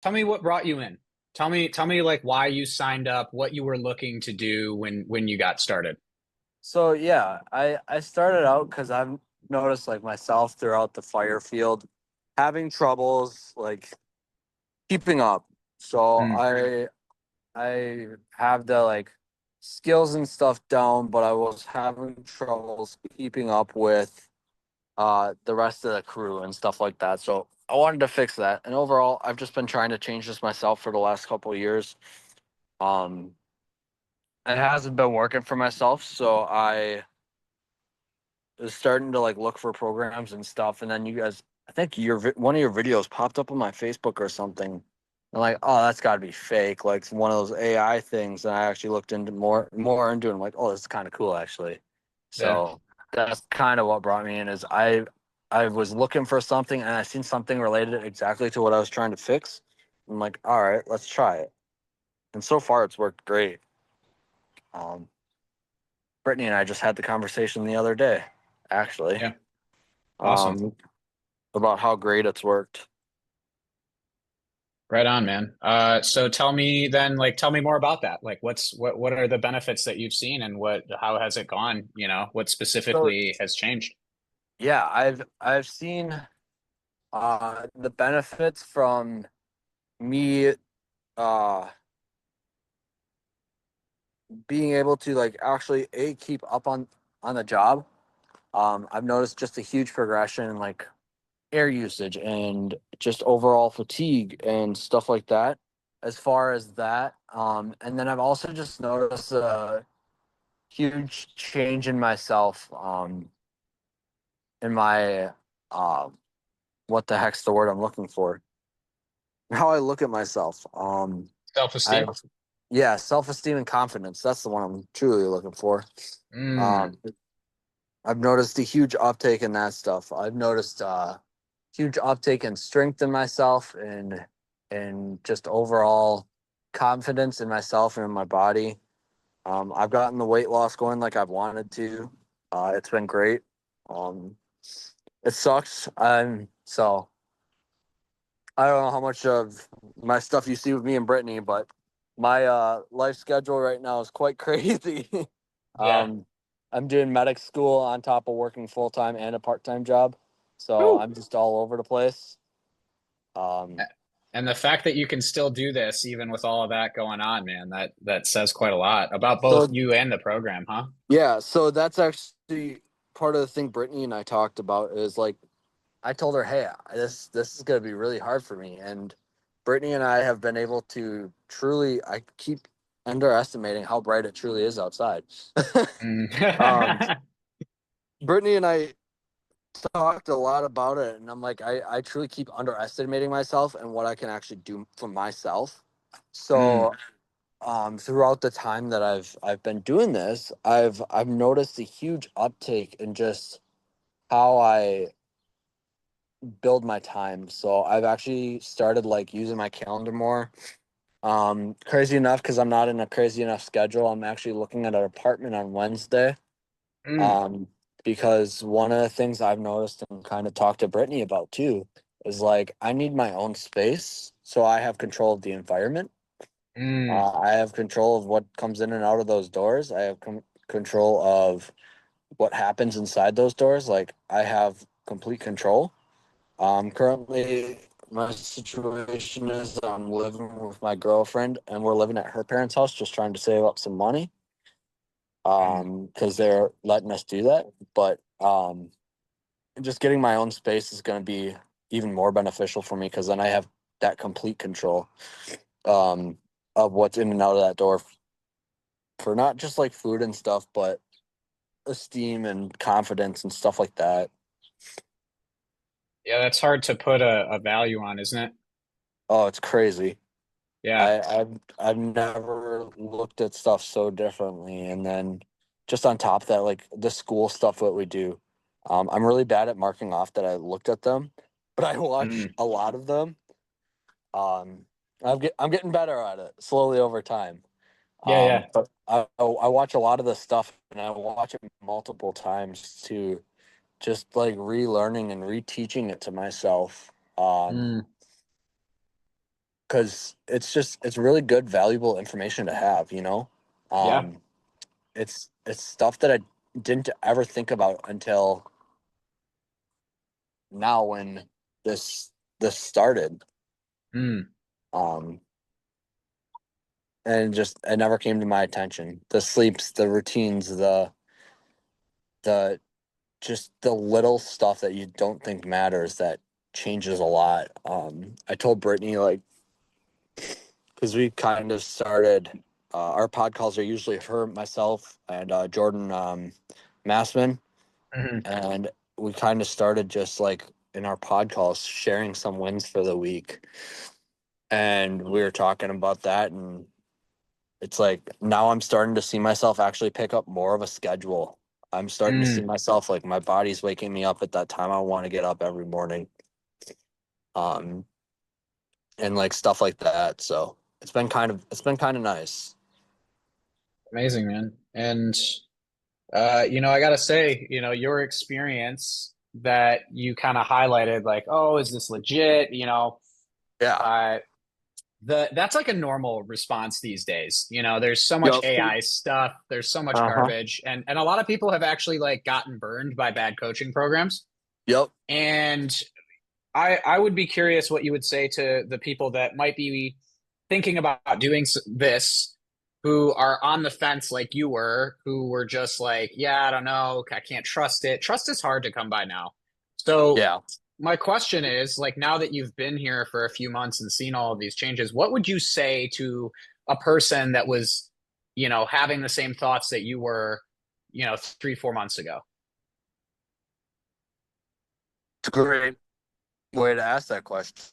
Tell me what brought you in. Tell me like why you signed up, what you were looking to do when you got started. So yeah, I started out because I've noticed like myself throughout the fire field having troubles like keeping up. So Mm, I have the like skills and stuff down, but I was having troubles keeping up with the rest of the crew and stuff like that. So I wanted to fix that. And overall, I've just been trying to change this myself for the last couple of years. Um, it hasn't been working for myself, so I was starting to like look for programs and stuff. And then you guys, I think one of your videos popped up on my Facebook or something. And like, oh, that's got to be fake, like one of those AI things. And I actually looked into more into it. I'm like, oh, this is kind of cool actually. yeah. So that's kind of what brought me in. Is I was looking for something and I seen something related exactly to what I was trying to fix. I'm like, all right, let's try it. And so far, it's worked great. Um, Brittany and I just had the conversation the other day, actually, Yeah. Awesome. um, about how great it's worked. Right on, man. So tell me then, like, tell me more about that. Like, what are the benefits that you've seen, and how has it gone? What So specifically has changed? yeah, I've seen the benefits from me uh being able to like actually keep up on the job. I've noticed just a huge progression in like air usage and just overall fatigue and stuff like that. As far as that, and then I've also just noticed a huge change in myself, in my uh, what the heck's the word I'm looking for? How I look at myself. I Self-esteem? Yeah, self-esteem and confidence. That's the one I'm truly looking for. Mm, Um, I've noticed a huge uptake in that stuff. I've noticed huge uptake in strength in myself and just overall confidence in myself and in my body. I've gotten the weight loss going like I've wanted to. It's been great. Um, it sucks. So I don't know how much of my stuff you see with me and Brittany, but my life schedule right now is quite crazy. yeah. um, I'm doing medic school on top of working full time and a part time job, so Woo. I'm just all over the place. Um, And the fact that you can still do this, even with all of that going on, man, that says quite a lot about both so you and the program, huh? yeah, so that's actually part of the thing Brittany and I talked about is like I told her, hey, this is gonna be really hard for me, and Brittany and I have been able to truly. I keep underestimating how bright it truly is outside. Mm. um, Brittany and I talked a lot about it, and I'm like, I truly keep underestimating myself and what I can actually do for myself. Mm. So, throughout the time that I've been doing this, I've noticed a huge uptake in just how I build my time. So I've actually started like using my calendar more. Crazy enough, because I'm not in a crazy enough schedule, I'm actually looking at an apartment on Wednesday. Mm. Um, because one of the things I've noticed and kind of talked to Brittany about too is like I need my own space so I have control of the environment. Mm. I have control of what comes in and out of those doors. I have control of what happens inside those doors. Like I have complete control. Currently, my situation is I'm living with my girlfriend and we're living at her parents' house, just trying to save up some money. Mm. Because they're letting us do that. But just getting my own space is going to be even more beneficial for me because then I have that complete control um, of what's in and out of that door for not just like food and stuff, but esteem and confidence and stuff like that. Yeah, that's hard to put a value on, isn't it? Oh, it's crazy. Yeah. I've never looked at stuff so differently. And then just on top of that, like the school stuff that we do, I'm really bad at marking off that I looked at them, but I watch Mm. a lot of them. Um, I'm getting better at it slowly over time. Yeah, yeah. But I watch a lot of the stuff and I watch it multiple times to just like relearning and reteaching it to myself. Um, Mm. because it's really good, valuable information to have, you know. Yeah. Um, it's stuff that I didn't ever think about until now when this this started. Mm, Um, and just it never came to my attention. The sleeps, the routines, the just the little stuff that you don't think matters that changes a lot. I told Brittany like because we kind of started our pod calls are usually her, myself, and Jordan Massman, mhm. and we kind of started just like in our pod calls sharing some wins for the week, and we were talking about that, and it's like now I'm starting to see myself actually pick up more of a schedule. I'm starting to see Mm, myself like my body's waking me up at that time I want to get up every morning. Um, and like stuff like that. So it's been kind of nice. amazing, man. And I gotta say, your experience that you kind of highlighted, like, oh, is this legit? Yeah. Uh, that's like a normal response these days. There's so much Yep. AI stuff, there's so much Uh-huh. garbage, and a lot of people have actually like gotten burned by bad coaching programs. Yep. And I would be curious what you would say to the people that might be thinking about doing this, who are on the fence like you were, who were just like, yeah, I don't know, I can't trust it. Trust is hard to come by now. So Yeah. my question is, like, now that you've been here for a few months and seen all of these changes, what would you say to a person that was, having the same thoughts that you were, 3, 4 months ago? It's a great way to ask that question.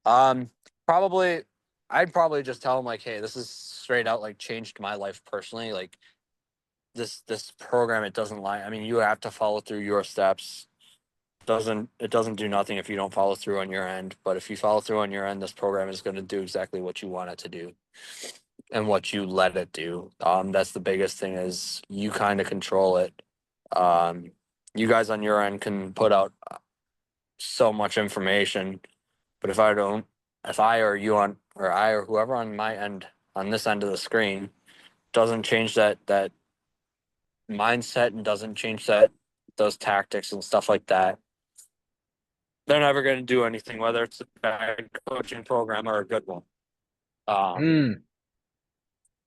Um, probably I'd probably just tell them like, hey, this is straight out like changed my life personally. Like this program, it doesn't lie. I mean, you have to follow through your steps. It doesn't do nothing if you don't follow through on your end. But if you follow through on your end, this program is going to do exactly what you want it to do and what you let it do. That's the biggest thing is you kind of control it. Um, you guys on your end can put out so much information, but if I or you on or I or whoever on my end on this end of the screen doesn't change that mindset and doesn't change those tactics and stuff like that, they're never going to do anything, whether it's a bad coaching program or a good one. Um, Mm,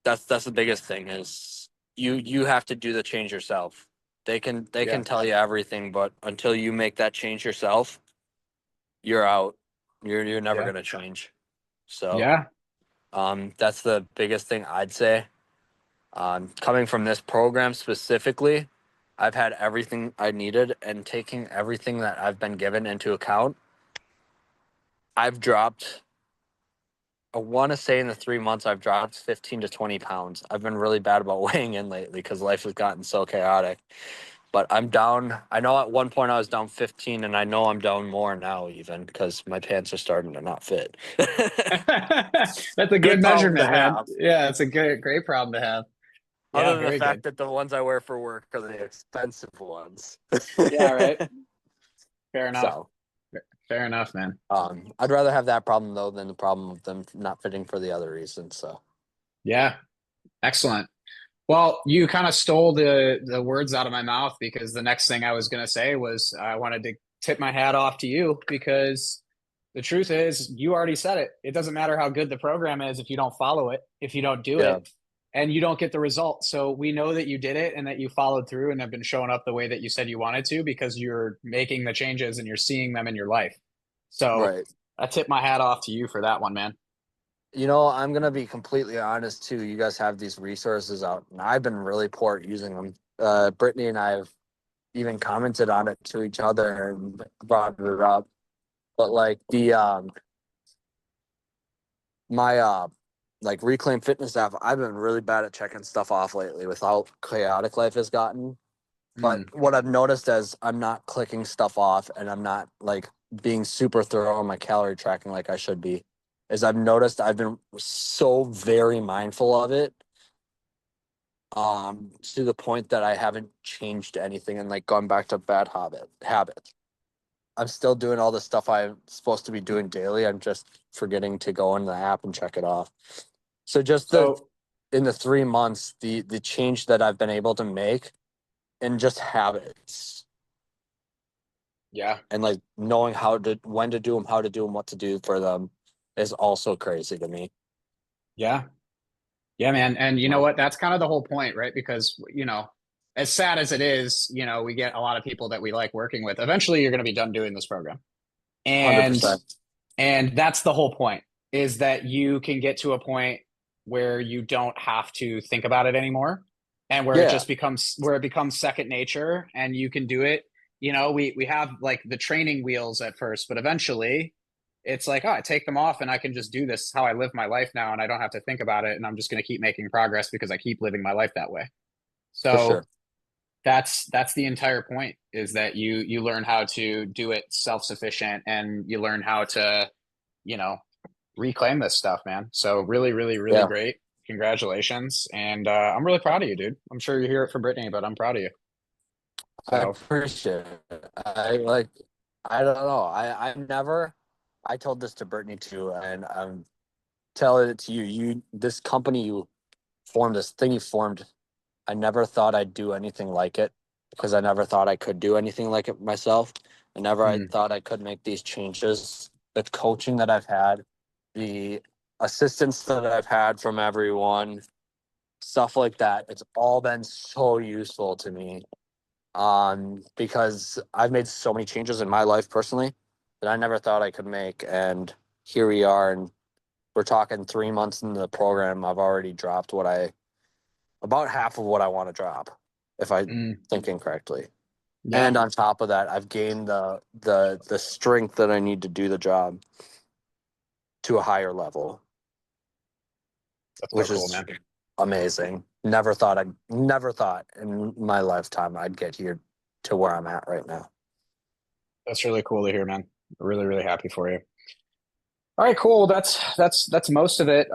that's the biggest thing is you have to do the change yourself. They can yeah, tell you everything, but until you make that change yourself, you're out. You're never yeah, going to change. So yeah. that's the biggest thing I'd say. Coming from this program specifically, I've had everything I needed, and taking everything that I've been given into account, I've dropped. I want to say in the 3 months I've dropped 15 to 20 pounds. I've been really bad about weighing in lately because life has gotten so chaotic. But I'm down. I know at one point I was down 15, and I know I'm down more now, even because my pants are starting to not fit. That's a good Good problem to measurement, man. have. Yeah, it's a great problem to have. Other Yeah, than the very fact good. that the ones I wear for work are the expensive ones. Yeah, right. Fair enough. So, Fair enough, man. I'd rather have that problem though than the problem of them not fitting for the other reasons. So, Yeah, excellent. Well, you kind of stole the words out of my mouth because the next thing I was going to say was I wanted to tip my hat off to you because the truth is you already said it. It doesn't matter how good the program is if you don't follow it, if you don't do yeah, it, and you don't get the result. So we know that you did it and that you followed through and have been showing up the way that you said you wanted to because you're making the changes and you're seeing them in your life. So right. I tip my hat off to you for that one, man. I'm gonna be completely honest too. You guys have these resources out, and I've been really poor at using them. Brittany and I have even commented on it to each other and brought it up. But like the my like Reclaim Fitness app, I've been really bad at checking stuff off lately with how chaotic life has gotten. But Mm. what I've noticed is I'm not clicking stuff off, and I'm not like being super thorough on my calorie tracking like I should be. Is I've noticed I've been so very mindful of it, to the point that I haven't changed anything and like gone back to bad habits. I'm still doing all the stuff I'm supposed to be doing daily. I'm just forgetting to go in the app and check it off. So just the So in the 3 months, the change that I've been able to make and just habits yeah, and like knowing how to when to do them, how to do them, what to do for them is also crazy to me. yeah, yeah, man. And you know Wow. what? That's kind of the whole point, right? Because, as sad as it is, we get a lot of people that we like working with. Eventually, you're going to be done doing this program. And 100%. And that's the whole point, is that you can get to a point where you don't have to think about it anymore, and Yeah, where it becomes second nature and you can do it. We have like the training wheels at first, but eventually it's like, oh, I take them off and I can just do this how I live my life now, and I don't have to think about it, and I'm just going to keep making progress because I keep living my life that way. for sure. So that's the entire point, is that you learn how to do it self-sufficient, and you learn how to, you know, reclaim this stuff, man. So really, really, really Yeah, great. Congratulations. And I'm really proud of you, dude. I'm sure you hear it from Brittany, but I'm proud of you. I So, appreciate it. I don't know. I told this to Brittany too, and I'm telling it to you. This company you formed, this thing you formed, I never thought I'd do anything like it because I never thought I could do anything like it myself. I mm, thought I could make these changes. The coaching that I've had, the assistance that I've had from everyone, stuff like that, it's all been so useful to me. Because I've made so many changes in my life personally that I never thought I could make. And here we are, and we're talking 3 months into the program. I've already dropped about half of what I want to drop, if I mm, thinking correctly. yeah, And on top of that, I've gained the strength that I need to do the job to a higher level, that's so which cool, is man. amazing. Never thought in my lifetime I'd get here to where I'm at right now. That's really cool to hear, man. Really, really happy for you. All right, cool. That's most of it.